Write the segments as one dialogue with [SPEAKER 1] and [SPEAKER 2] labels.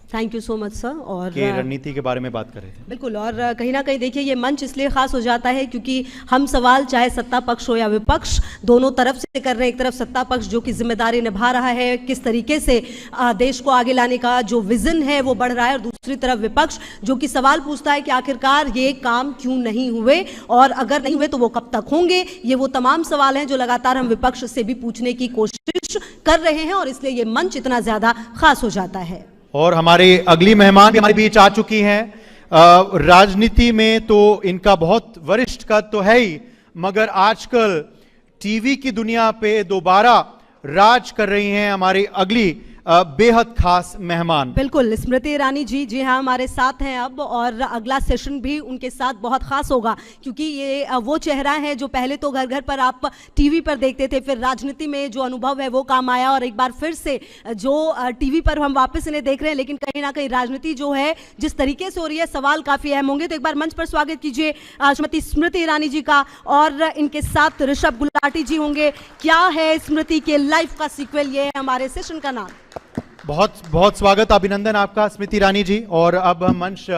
[SPEAKER 1] Thank you so much sir. और
[SPEAKER 2] रणनीति के बारे में बात कर रहे थे।
[SPEAKER 1] बिल्कुल, और कहीं ना कहीं देखिए ये मंच इसलिए खास हो जाता है क्योंकि हम सवाल चाहे सत्ता पक्ष हो या विपक्ष दोनों तरफ से कर रहे हैं। एक तरफ सत्ता पक्ष जो कि जिम्मेदारी निभा रहा है, किस तरीके से देश को आगे लाने का जो विजन है वो बढ़ रहा है, और दूसरी तरफ विपक्ष जो कि सवाल पूछता है कि आखिरकार ये काम क्यों नहीं हुए, और अगर नहीं हुए तो वो कब तक होंगे। ये वो तमाम सवाल हैं जो लगातार हम विपक्ष से भी पूछने की कोशिश कर रहे हैं, और इसलिए ये मंच इतना ज्यादा खास हो जाता है।
[SPEAKER 2] और हमारी अगली मेहमान भी हमारे बीच आ चुकी हैं। राजनीति में तो इनका बहुत वरिष्ठ कद तो है ही, मगर आजकल टीवी की दुनिया पे दोबारा राज कर रही हैं हमारी अगली बेहद खास मेहमान।
[SPEAKER 1] बिल्कुल, स्मृति ईरानी जी, जी हाँ, हमारे साथ हैं अब, और अगला सेशन भी उनके साथ बहुत खास होगा क्योंकि ये वो चेहरा है जो पहले तो घर घर पर आप टीवी पर देखते थे, फिर राजनीति में जो अनुभव है वो काम आया, और एक बार फिर से जो टीवी पर हम वापस इन्हें देख रहे हैं, लेकिन कहीं ना कहीं राजनीति जो है जिस तरीके से हो रही है, सवाल काफी अहम होंगे। तो एक बार मंच पर स्वागत कीजिए श्रीमती स्मृति ईरानी जी का, और इनके साथ ऋषभ गुलाटी जी होंगे। क्या है स्मृति के लाइफ का सीक्वल, ये है हमारे सेशन का नाम।
[SPEAKER 2] बहुत बहुत स्वागत, अभिनंदन आपका स्मृति ईरानी जी। और अब हम मंच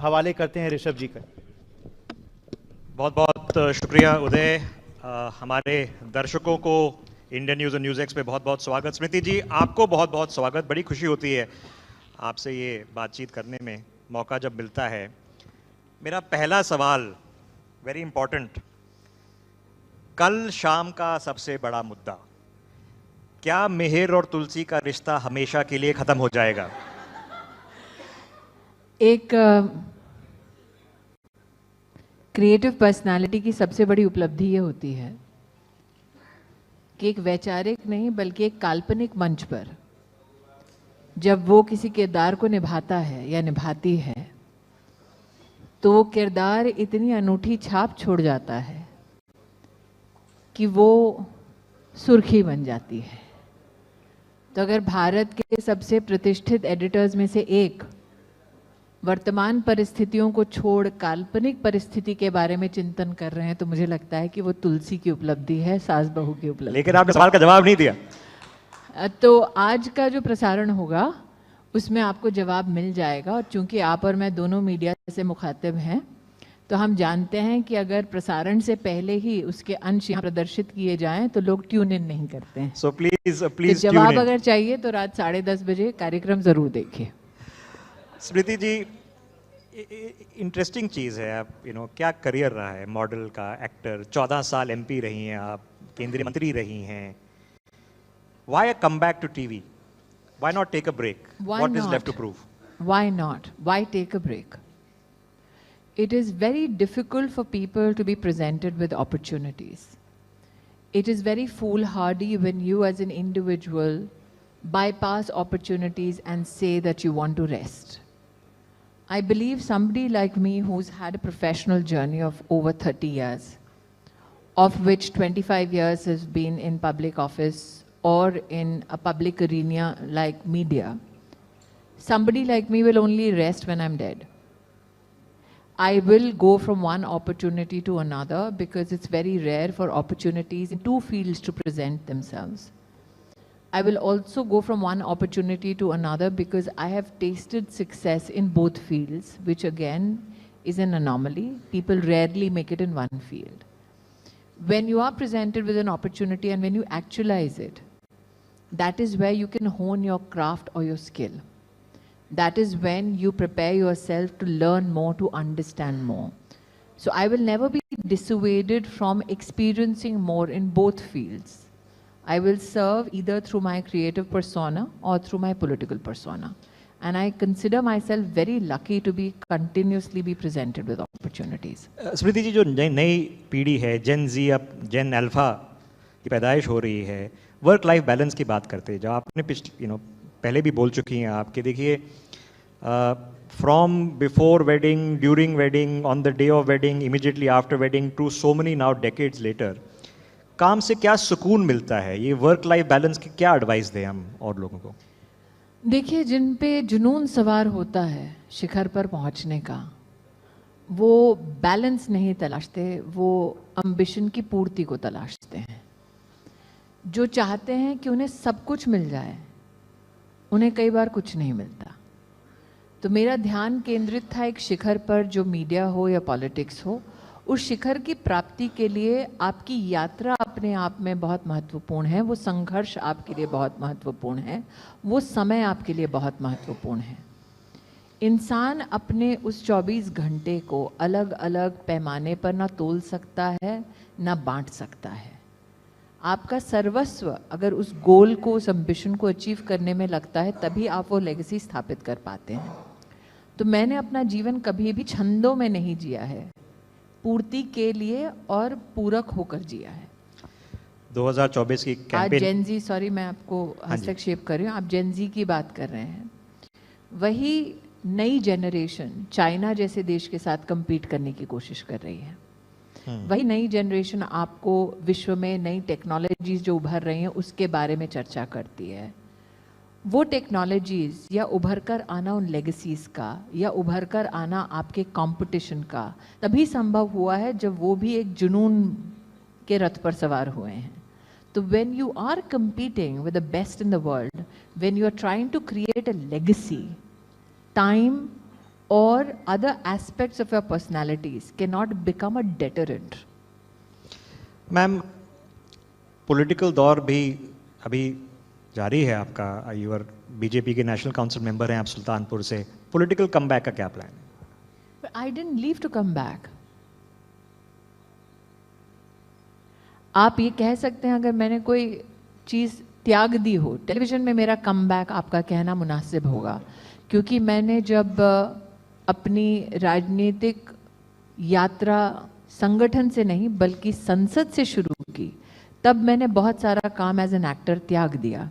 [SPEAKER 2] हवाले करते हैं ऋषभ जी का।
[SPEAKER 3] बहुत बहुत शुक्रिया उदय। हमारे दर्शकों को इंडियन न्यूज़ और न्यूज़ एक्स पे बहुत बहुत स्वागत। स्मृति जी, आपको बहुत बहुत स्वागत। बड़ी खुशी होती है आपसे ये बातचीत करने में, मौका जब मिलता है। मेरा पहला सवाल वेरी इंपॉर्टेंट, कल शाम का सबसे बड़ा मुद्दा, क्या मिहिर और तुलसी का रिश्ता हमेशा के लिए खत्म हो जाएगा?
[SPEAKER 4] एक क्रिएटिव पर्सनालिटी की सबसे बड़ी उपलब्धि ये होती है कि एक वैचारिक नहीं बल्कि एक काल्पनिक मंच पर जब वो किसी किरदार को निभाता है या निभाती है तो वो किरदार इतनी अनूठी छाप छोड़ जाता है कि वो सुर्खी बन जाती है। तो अगर भारत के सबसे प्रतिष्ठित एडिटर्स में से एक वर्तमान परिस्थितियों को छोड़ काल्पनिक परिस्थिति के बारे में चिंतन कर रहे हैं तो मुझे लगता है कि वो तुलसी की उपलब्धि है, सास बहू की उपलब्धि।
[SPEAKER 3] लेकिन आपने सवाल का जवाब नहीं दिया।
[SPEAKER 4] तो आज का जो प्रसारण होगा उसमें आपको जवाब मिल जाएगा, और चूंकि आप और मैं दोनों मीडिया से मुखातिब हैं तो हम जानते हैं कि अगर प्रसारण से पहले ही उसके अंश यहाँ प्रदर्शित किए जाएं तो लोग ट्यून इन नहीं करते हैं।
[SPEAKER 3] सो प्लीज
[SPEAKER 4] तो जवाब अगर चाहिए तो रात 10:30 बजे कार्यक्रम जरूर देखिए।
[SPEAKER 3] स्मृति जी, इंटरेस्टिंग चीज़ है, आप क्या करियर रहा है, मॉडल का, एक्टर, 14 साल MP रही हैं आप, केंद्रीय मंत्री रही हैं। Why a comeback to TV? Why not take a break? What is left to prove?
[SPEAKER 4] Why not? Why take a break? It is very difficult for people to be presented with opportunities. It is very foolhardy when you as an individual bypass opportunities and say that you want to rest. I believe somebody like me who's had a professional journey of over 30 years, of which 25 years has been in public office or in a public arena like media, somebody like me will only rest when I'm dead. I will go from one opportunity to another because it's very rare for opportunities in two fields to present themselves. I will also go from one opportunity to another because I have tasted success in both fields, which again is an anomaly. People rarely make it in one field. When you are presented with an opportunity and when you actualize it, that is where you can hone your craft or your skill. That is when you prepare yourself to learn more, to understand more. So I will never be dissuaded from experiencing more in both fields. I will serve either through my creative persona or through my political persona. And I consider myself very lucky to be continuously be presented with opportunities.
[SPEAKER 3] स्मृति जी, जो नई पीढ़ी है, जेन Z, अब जेन alpha की पैदाइश हो रही है, वर्क लाइफ बैलेंस की बात करते हैं, जब आपने पहले भी बोल चुकी हैं आप कि देखिए, from before wedding, during wedding, on the day of wedding, immediately after wedding, to so many now decades later, काम से क्या सुकून मिलता है? ये वर्क लाइफ बैलेंस की क्या एडवाइस दें हम और लोगों को?
[SPEAKER 4] देखिए, जिन पे जुनून सवार होता है शिखर पर पहुंचने का, वो बैलेंस नहीं तलाशते, वो अम्बिशन की पूर्ति को तलाशते हैं। जो चाहते हैं कि उन्हें सब कुछ मिल जाए, उन्हें कई बार कुछ नहीं मिलता। तो मेरा ध्यान केंद्रित था एक शिखर पर, जो मीडिया हो या पॉलिटिक्स हो। उस शिखर की प्राप्ति के लिए आपकी यात्रा अपने आप में बहुत महत्वपूर्ण है, वो संघर्ष आपके लिए बहुत महत्वपूर्ण है, वो समय आपके लिए बहुत महत्वपूर्ण है। इंसान अपने उस 24 घंटे को अलग अलग पैमाने पर ना तोल सकता है ना बांट सकता है। आपका सर्वस्व अगर उस गोल को, उस एम्बिशन को अचीव करने में लगता है, तभी आप वो लेगेसी स्थापित कर पाते हैं। तो मैंने अपना जीवन कभी भी छंदों में नहीं जिया है, पूर्ति के लिए और पूरक होकर जिया है।
[SPEAKER 3] 2024 की
[SPEAKER 4] आज
[SPEAKER 3] कैंपेन,
[SPEAKER 4] जेनजी, सॉरी मैं आपको हस्तक्षेप कर रही हूँ, आप जेनजी की बात कर रहे हैं। वही नई जनरेशन चाइना जैसे देश के साथ compete करने की कोशिश कर रही है। वही नई जनरेशन आपको विश्व में नई टेक्नोलॉजीज जो उभर रही हैं उसके बारे में चर्चा करती है। वो टेक्नोलॉजीज या उभर कर आना उन लेगेसीज का, या उभर कर आना आपके कंपटीशन का तभी संभव हुआ है जब वो भी एक जुनून के रथ पर सवार हुए हैं। तो when you are competing with the best in the world, when you are trying to create a legacy, time or other aspects of your personalities cannot become a deterrent.
[SPEAKER 3] Ma'am political दौर भी अभी जारी है आपका, you are BJP के national council member हैं आप सुल्तानपुर से, पॉलिटिकल कमबैक का क्या प्लान है?
[SPEAKER 4] But I didn't leave to come back. आप ये कह सकते हैं अगर मैंने कोई चीज़ त्याग दी हो, टेलीविज़न में मेरा कमबैक आपका कहना मुनासिब होगा, क्योंकि मैंने जब अपनी राजनीतिक यात्रा संगठन से नहीं बल्कि संसद से शुरू की, तब मैंने बहुत सारा काम एज एन एक्टर त्याग दिया।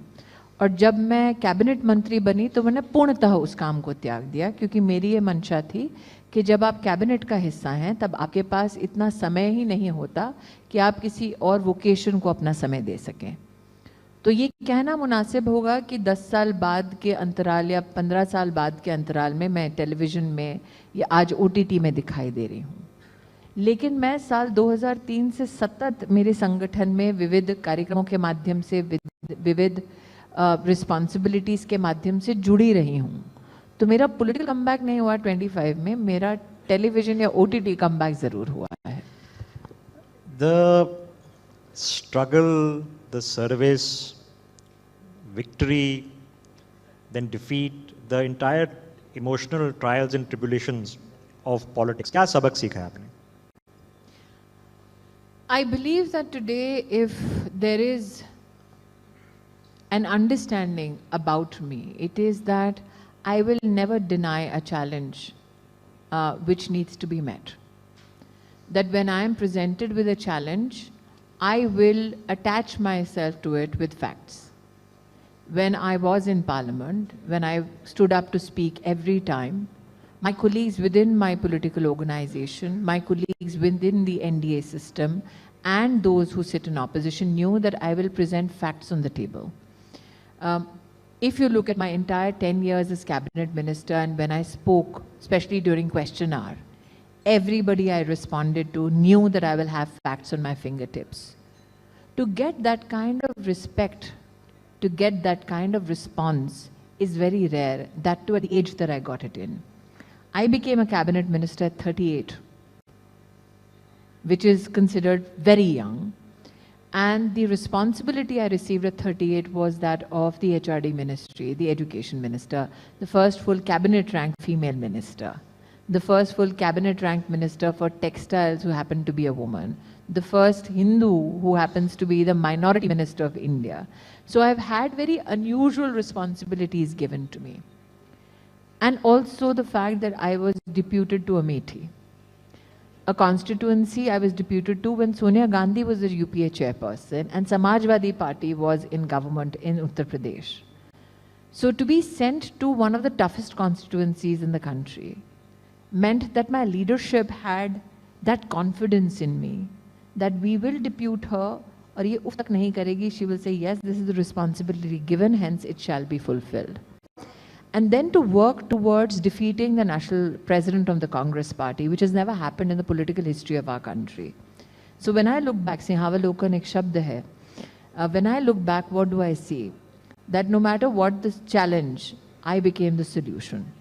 [SPEAKER 4] और जब मैं कैबिनेट मंत्री बनी तो मैंने पूर्णतः उस काम को त्याग दिया, क्योंकि मेरी ये मंशा थी कि जब आप कैबिनेट का हिस्सा हैं तब आपके पास इतना समय ही नहीं होता कि आप किसी और वोकेशन को अपना समय दे सकें। तो ये कहना मुनासिब होगा कि 10 साल बाद के अंतराल या 15 साल बाद के अंतराल में मैं टेलीविज़न में या आज OTT में दिखाई दे रही हूँ। लेकिन मैं साल 2003 से सतत मेरे संगठन में विविध कार्यक्रमों के माध्यम से, विविध रिस्पॉन्सिबिलिटीज़ के माध्यम से जुड़ी रही हूँ। तो मेरा पॉलिटिकल कमबैक नहीं हुआ 25 में, मेरा टेलीविज़न या OTT कमबैक ज़रूर हुआ है।
[SPEAKER 3] The struggle, the service, victory, then defeat, the entire emotional trials and tribulations of politics. क्या सबक सीखा है आपने?
[SPEAKER 4] I believe that today, if there is an understanding about me, it is that I will never deny a challenge which needs to be met. That when I am presented with a challenge, I will attach myself to it with facts. When I was in Parliament, when I stood up to speak every time, my colleagues within my political organization, my colleagues within the NDA system, and those who sit in opposition knew that I will present facts on the table. If you look at my entire 10 years as cabinet minister, and when I spoke, especially during question hour, everybody I responded to knew that I will have facts on my fingertips. To get that kind of respect, to get that kind of response is very rare, that too at the age that I got it in. I became a cabinet minister at 38, which is considered very young. And the responsibility I received at 38 was that of the HRD ministry, the education minister, the first full cabinet rank female minister, the first full cabinet rank minister for textiles who happened to be a woman, the first Hindu who happens to be the minority minister of India. So I've had very unusual responsibilities given to me. And also the fact that I was deputed to Amethi, a constituency I was deputed to when Sonia Gandhi was the UPA chairperson and Samajwadi Party was in government in Uttar Pradesh. So to be sent to one of the toughest constituencies in the country meant that my leadership had that confidence in me that we will depute her, or ye uf tak nahi karegi, she will say, yes, this is the responsibility given, hence it shall be fulfilled. And then to work towards defeating the national president of the Congress party, which has never happened in the political history of our country. So when I look back, Sinhavalokan ek shabd hai, when I look back, what do I see? That no matter what the challenge, I became the solution.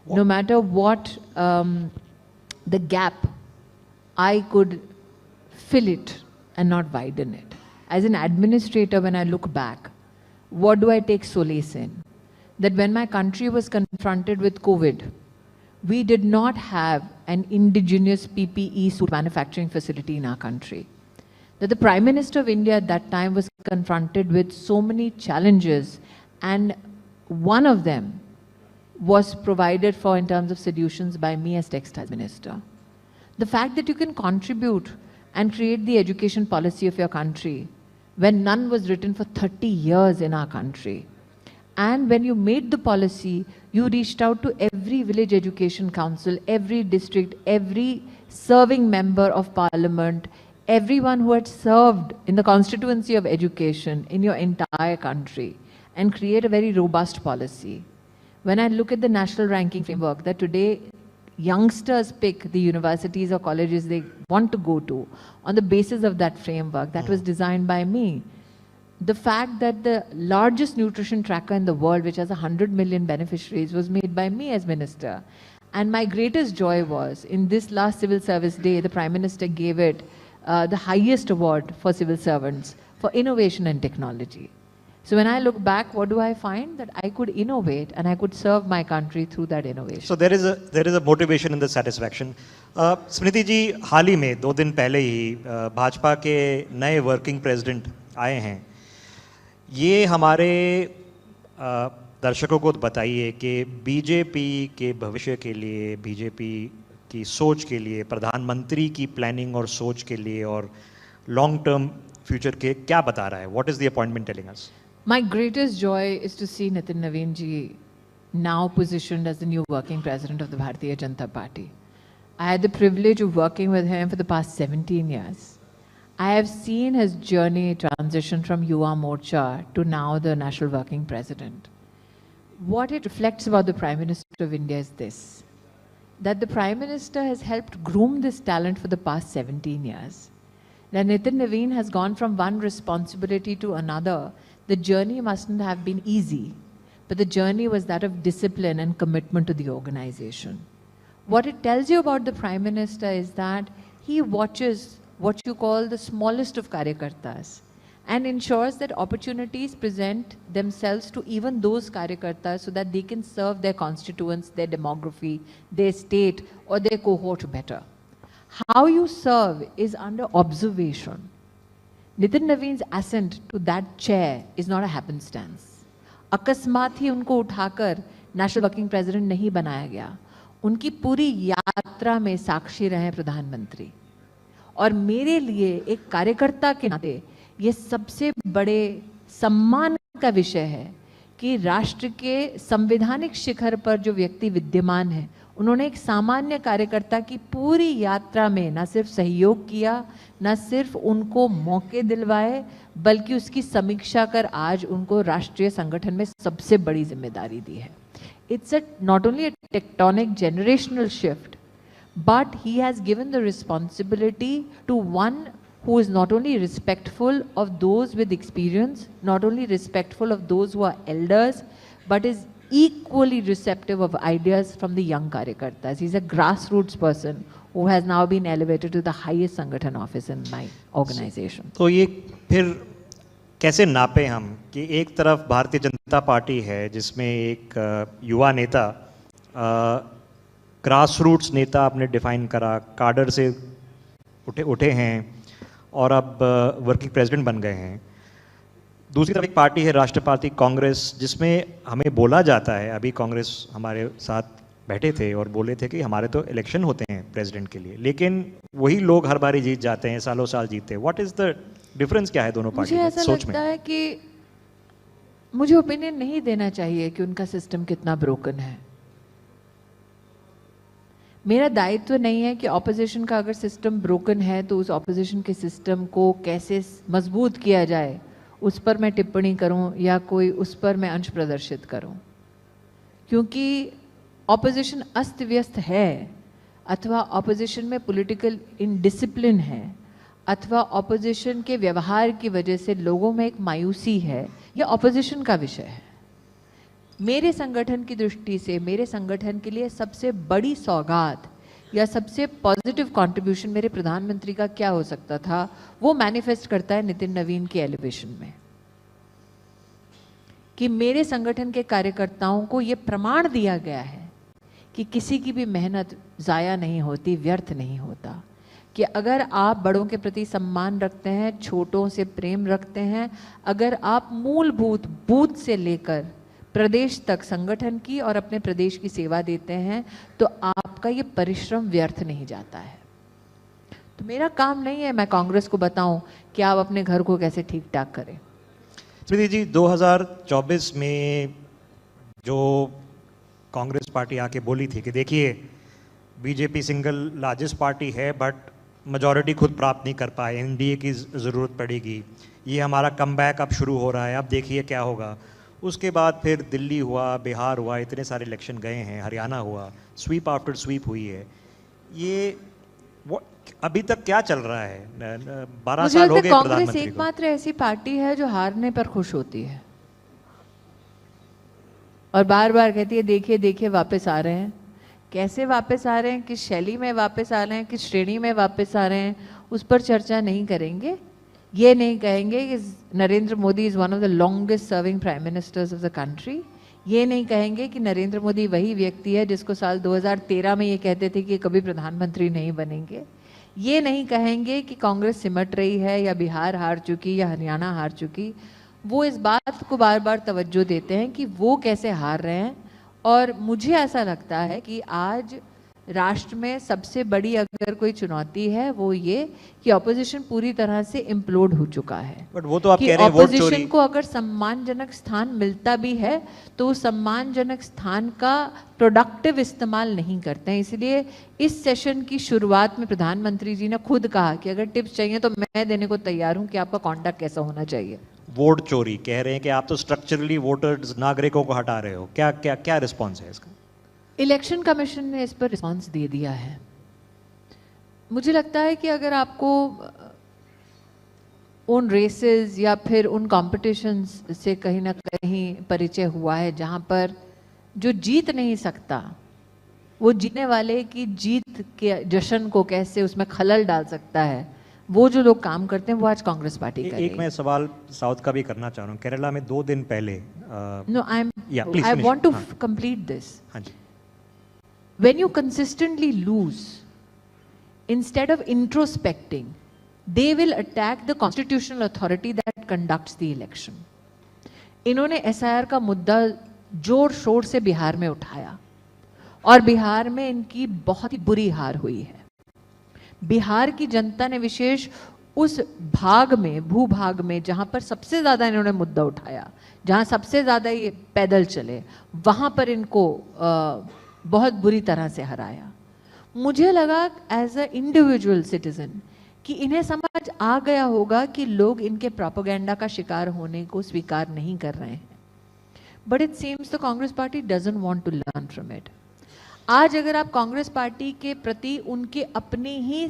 [SPEAKER 4] no matter what the gap, I could fill it and not widen it. As an administrator, when I look back, what do I take solace in? That when my country was confronted with COVID, we did not have an indigenous PPE suit manufacturing facility in our country. That the Prime Minister of India at that time was confronted with so many challenges, and one of them was provided for in terms of solutions by me as Textiles Minister. The fact that you can contribute and create the education policy of your country when none was written for 30 years in our country. And when you made the policy, you reached out to every village education council, every district, every serving member of parliament, everyone who had served in the constituency of education in your entire country, and create a very robust policy. When I look at the national ranking framework that today youngsters pick the universities or colleges they want to go to on the basis of that framework that was designed by me. The fact that the largest nutrition tracker in the world, which has 100 million beneficiaries, was made by me as minister. And my greatest joy was, in this last Civil Service Day, the Prime Minister gave it the highest award for civil servants for innovation and technology. So when I look back, what do I find? That I could innovate and I could serve my country through that innovation.
[SPEAKER 3] So there is a motivation in the satisfaction. स्मृति जी, हाल ही में 2 दिन पहले ही भाजपा के नए working president आए हैं. ये हमारे दर्शकों को बताइए कि बीजेपी के भविष्य के लिए, बीजेपी की सोच के लिए, प्रधानमंत्री की प्लानिंग और सोच के लिए और लॉन्ग टर्म फ्यूचर के क्या बता रहा है? What is the appointment telling us?
[SPEAKER 4] My greatest joy is to see Nitin Naveen ji now positioned as the new working president of the Bharatiya Janata Party. I had the privilege of working with him for the past 17 years. I have seen his journey transition from Yuva Morcha to now the National Working President. What it reflects about the Prime Minister of India is this, that the Prime Minister has helped groom this talent for the past 17 years. Now Nitin Naveen has gone from one responsibility to another. The journey mustn't have been easy, but the journey was that of discipline and commitment to the organization. What it tells you about the Prime Minister is that he watches what you call the smallest of karyakartas and ensures that opportunities present themselves to even those karyakartas so that they can serve their constituents, their demography, their state or their cohort better. How you serve is under observation. Nitin Naveen's ascent to that chair is not a happenstance. अकस्मात ही उनको उठाकर national working president नहीं बनाया गया. उनकी पूरी यात्रा में साक्षी रहे प्रधानमंत्री. और मेरे लिए एक कार्यकर्ता के नाते ये सबसे बड़े सम्मान का विषय है कि राष्ट्र के संवैधानिक शिखर पर जो व्यक्ति विद्यमान है, उन्होंने एक सामान्य कार्यकर्ता की पूरी यात्रा में न सिर्फ सहयोग किया, न सिर्फ उनको मौके दिलवाए, बल्कि उसकी समीक्षा कर आज उनको राष्ट्रीय संगठन में सबसे बड़ी जिम्मेदारी दी है. It's not only a tectonic generational shift, but he has given the responsibility to one who is not only respectful of those with experience, not only respectful of those who are elders, but is equally receptive of ideas from the young karyakartas. He's a grassroots person who has now been elevated to the highest Sangathan office in my organization.
[SPEAKER 3] तो ये फिर कैसे नापे हम कि एक तरफ Bharatiya Janata party है जिसमें एक युवा नेता, ग्रासरूट्स नेता आपने डिफाइन करा, काडर से उठे हैं और अब वर्किंग प्रेसिडेंट बन गए हैं. दूसरी तरफ एक पार्टी है राष्ट्रवादी कांग्रेस, जिसमें हमें बोला जाता है, अभी कांग्रेस हमारे साथ बैठे थे और बोले थे कि हमारे तो इलेक्शन होते हैं प्रेसिडेंट के लिए, लेकिन वही लोग हर बारी जीत जाते हैं, सालों साल जीतते हैं. व्हाट इज द डिफरेंस, क्या है दोनों पार्टी की सोच में?
[SPEAKER 4] मुझे ऐसा लगता है कि मुझे ओपिनियन नहीं देना चाहिए कि उनका सिस्टम कितना ब्रोकन है. मेरा दायित्व नहीं है कि ऑपोजिशन का अगर सिस्टम ब्रोकन है तो उस ऑपोजिशन के सिस्टम को कैसे मजबूत किया जाए उस पर मैं टिप्पणी करूं या कोई उस पर मैं अंश प्रदर्शित करूं. क्योंकि ऑपोजिशन अस्त व्यस्त है, अथवा ऑपोजिशन में पॉलिटिकल इनडिसिप्लिन है, अथवा ऑपोजिशन के व्यवहार की वजह से लोगों में एक मायूसी है, यह ऑपोजिशन का विषय है. मेरे संगठन की दृष्टि से मेरे संगठन के लिए सबसे बड़ी सौगात या सबसे पॉजिटिव कंट्रीब्यूशन मेरे प्रधानमंत्री का क्या हो सकता था, वो मैनिफेस्ट करता है नितिन नवीन के एलिवेशन में, कि मेरे संगठन के कार्यकर्ताओं को ये प्रमाण दिया गया है कि किसी की भी मेहनत ज़ाया नहीं होती, व्यर्थ नहीं होता, कि अगर आप बड़ों के प्रति सम्मान रखते हैं, छोटों से प्रेम रखते हैं, अगर आप मूलभूत बूथ से लेकर प्रदेश तक संगठन की और अपने प्रदेश की सेवा देते हैं, तो आपका ये परिश्रम व्यर्थ नहीं जाता है। तो मेरा काम नहीं है मैं कांग्रेस को बताऊं कि आप अपने घर को कैसे ठीक ठाक करें।
[SPEAKER 3] स्मृति जी, 2024 में जो कांग्रेस पार्टी आके बोली थी कि देखिए बीजेपी सिंगल लार्जेस्ट पार्टी है बट मेजॉरिटी खुद प्राप्त नहीं कर पाए, एनडीए की ज़रूरत पड़ेगी, ये हमारा कमबैक अब शुरू हो रहा है, अब देखिए क्या होगा। उसके बाद फिर दिल्ली हुआ, बिहार हुआ, इतने सारे इलेक्शन गए हैं, हरियाणा हुआ, स्वीप आफ्टर स्वीप हुई है। ये अभी तक क्या चल रहा है? 12 साल हो गए
[SPEAKER 4] कांग्रेस
[SPEAKER 3] प्रधानमंत्री को।
[SPEAKER 4] एकमात्र ऐसी पार्टी है जो हारने पर खुश होती है और बार बार कहती है देखिए देखिए वापस आ रहे हैं। कैसे वापस आ रहे हैं, किस शैली में वापस आ रहे हैं, किस श्रेणी में वापस आ रहे हैं, उस पर चर्चा नहीं करेंगे। ये नहीं कहेंगे कि Narendra Modi is one of the longest serving prime ministers of the country. ये नहीं कहेंगे कि नरेंद्र मोदी वही व्यक्ति है जिसको साल 2013 में ये कहते थे कि कभी प्रधानमंत्री नहीं बनेंगे। ये नहीं कहेंगे कि कांग्रेस सिमट रही है या बिहार हार चुकी या हरियाणा हार चुकी। वो इस बात को बार बार तवज्जो देते हैं कि वो कैसे हार रहे हैं। और मुझे ऐसा लगता है कि आज राष्ट्र में सबसे बड़ी अगर कोई चुनौती है वो ये कि ऑपोजिशन पूरी तरह से इम्प्लोड हो चुका है।
[SPEAKER 3] बट वो तो आप
[SPEAKER 4] कि
[SPEAKER 3] कह रहे हैं वोट चोरी।
[SPEAKER 4] ऑपोजिशन को अगर सम्मानजनक स्थान मिलता भी है तो उस सम्मानजनक स्थान का प्रोडक्टिव इस्तेमाल नहीं करते हैं। इसलिए इस सेशन की शुरुआत में प्रधानमंत्री जी ने खुद कहा कि अगर टिप्स चाहिए तो मैं देने को तैयार हूं कि आपका कॉन्डक्ट कैसा होना चाहिए।
[SPEAKER 3] वोट चोरी कह रहे हैं कि आप तो स्ट्रक्चरली वोटर्स नागरिकों को हटा रहे हो, क्या क्या क्या रिस्पॉन्स है इसका?
[SPEAKER 4] इलेक्शन कमीशन ने इस पर रिस्पांस दे दिया है। मुझे लगता है कि अगर आपको उन रेसेस या फिर उन कॉम्पिटिशन्स से कहीं ना कहीं परिचय हुआ है जहां पर जो जीत नहीं सकता वो जीतने वाले की जीत के जश्न को कैसे उसमें खलल डाल सकता है, वो जो लोग काम करते हैं वो आज कांग्रेस पार्टी कर रही है।
[SPEAKER 3] एक मैं सवाल साउथ का भी करना चाह रहा हूँ। केरला में 2 दिन पहले
[SPEAKER 4] no I want to complete this.
[SPEAKER 3] हाँ जी।
[SPEAKER 4] When you consistently lose, instead of introspecting, they will attack the constitutional authority that conducts the election. इन्होंने SIR का मुद्दा जोर शोर से बिहार में उठाया और बिहार में इनकी बहुत ही बुरी हार हुई है। बिहार की जनता ने विशेष उस भाग में, भूभाग में, जहां पर सबसे ज्यादा इन्होंने मुद्दा उठाया, जहां सबसे ज्यादा ये पैदल चले, वहां पर इनको बहुत बुरी तरह से हराया। मुझे लगा एज अ इंडिविजुअल सिटीजन कि इन्हें समझ आ गया होगा कि लोग इनके प्रोपेगेंडा का शिकार होने को स्वीकार नहीं कर रहे हैं। But it seems the Congress party doesn't want to learn from it. आज अगर आप कांग्रेस पार्टी के प्रति उनके अपने ही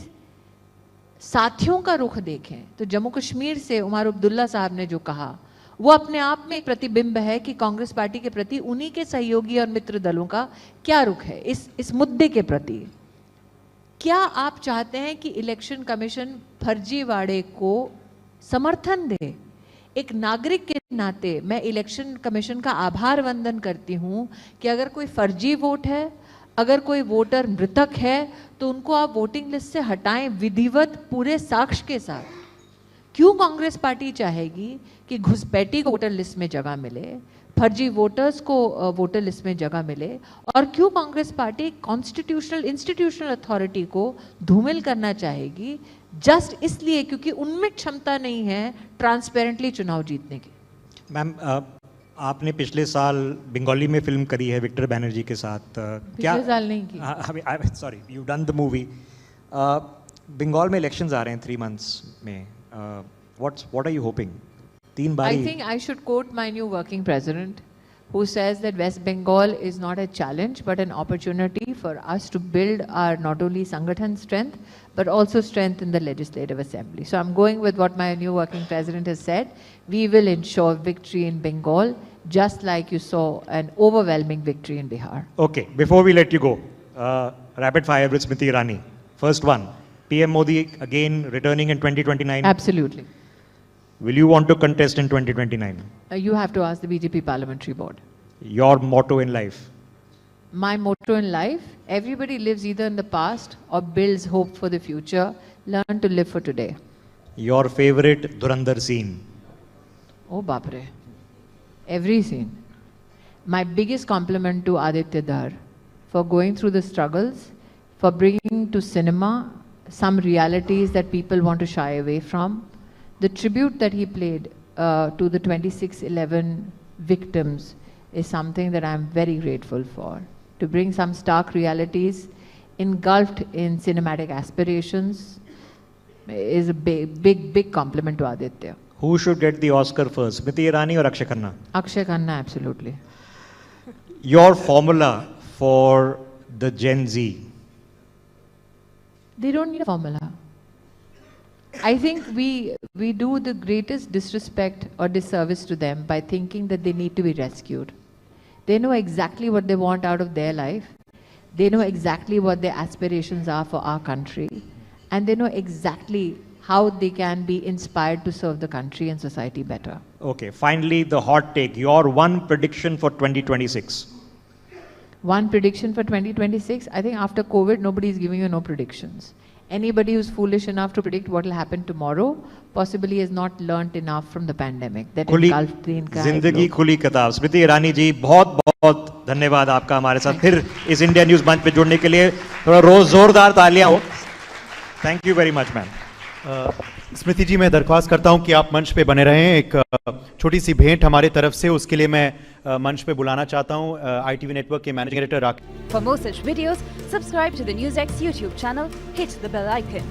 [SPEAKER 4] साथियों का रुख देखें तो जम्मू कश्मीर से उमर अब्दुल्ला साहब ने जो कहा वो अपने आप में एक प्रतिबिंब है कि कांग्रेस पार्टी के प्रति उन्हीं के सहयोगी और मित्र दलों का क्या रुख है इस मुद्दे के प्रति। क्या आप चाहते हैं कि इलेक्शन कमीशन फर्जीवाड़े को समर्थन दे? एक नागरिक के नाते मैं इलेक्शन कमीशन का आभार वंदन करती हूं कि अगर कोई फर्जी वोट है, अगर कोई वोटर मृतक है तो उनको आप वोटिंग लिस्ट से हटाएं विधिवत पूरे साक्ष्य के साथ। क्यों कांग्रेस पार्टी चाहेगी कि घुसपैठी को वोटर लिस्ट में जगह मिले, फर्जी वोटर्स को वोटर लिस्ट में जगह मिले? और क्यों Congress party constitutional institutional authority को धूमिल करना चाहेगी? जस्ट इसलिए क्योंकि उनमें क्षमता नहीं है ट्रांसपेरेंटली चुनाव जीतने की।
[SPEAKER 3] मैम, आपने पिछले साल बंगाली में फिल्म करी है विक्टर बैनर्जी के साथ।
[SPEAKER 4] पिछले साल नहीं की।
[SPEAKER 3] Sorry, you done the movie. Bengal में इलेक्शंस आ रहे हैं 3 months में। What are you hoping? 3 बारी।
[SPEAKER 4] I think I should quote my new working president who says that West Bengal is not a challenge but an opportunity for us to build our not only Sangathan strength but also strength in the Legislative Assembly. So I'm going with what my new working president has said. We will ensure victory in Bengal. just like you saw an overwhelming victory in Bihar.
[SPEAKER 3] Okay, before we let you go, rapid fire with Smriti Irani. First one, PM Modi again returning in 2029.
[SPEAKER 4] Absolutely.
[SPEAKER 3] Will you want to contest in 2029?
[SPEAKER 4] You have to ask the BJP Parliamentary Board.
[SPEAKER 3] Your motto in life?
[SPEAKER 4] My motto in life, everybody lives either in the past or builds hope for the future. Learn to live for today.
[SPEAKER 3] Your favorite Dhurandhar scene?
[SPEAKER 4] Oh, Bapre. Every scene. My biggest compliment to Aditya Dhar for going through the struggles, for bringing to cinema some realities that people want to shy away from. The tribute that he played to the 26/11 victims is something that I'm very grateful for. To bring some stark realities engulfed in cinematic aspirations is a big compliment to Aditya.
[SPEAKER 3] Who should get the Oscar first, Smriti Irani or Akshay Khanna?
[SPEAKER 4] Akshay Khanna, absolutely.
[SPEAKER 3] Your formula for the Gen Z?
[SPEAKER 4] They don't need a formula. I think we do the greatest disrespect or disservice to them by thinking that they need to be rescued. They know exactly what they want out of their life. They know exactly what their aspirations are for our country. And they know exactly how they can be inspired to serve the country and society better.
[SPEAKER 3] Okay, finally the hot take. Your one prediction for 2026?
[SPEAKER 4] One prediction for 2026, I think after COVID, nobody is giving you no predictions. Anybody who's foolish enough to predict what will happen tomorrow possibly has not learnt enough from the pandemic that engulfed the entire
[SPEAKER 3] जिंदगी
[SPEAKER 4] globe.
[SPEAKER 3] खुली किताब। स्मृति ईरानी जी, बहुत बहुत धन्यवाद आपका हमारे साथ फिर इस इंडिया न्यूज मंच पे जुड़ने के लिए। थोड़ा रोज जोरदार तालियां हो। Thank you very much ma'am.
[SPEAKER 2] Smriti ji, मैं दरख्वास्त करता हूं कि आप मंच पे बने रहें। एक छोटी सी भेंट हमारे तरफ से, उसके लिए मैं मंच पे बुलाना चाहता हूं ITV नेटवर्क के managing director
[SPEAKER 5] For more such videos, subscribe to the NewsX YouTube channel, hit the bell icon.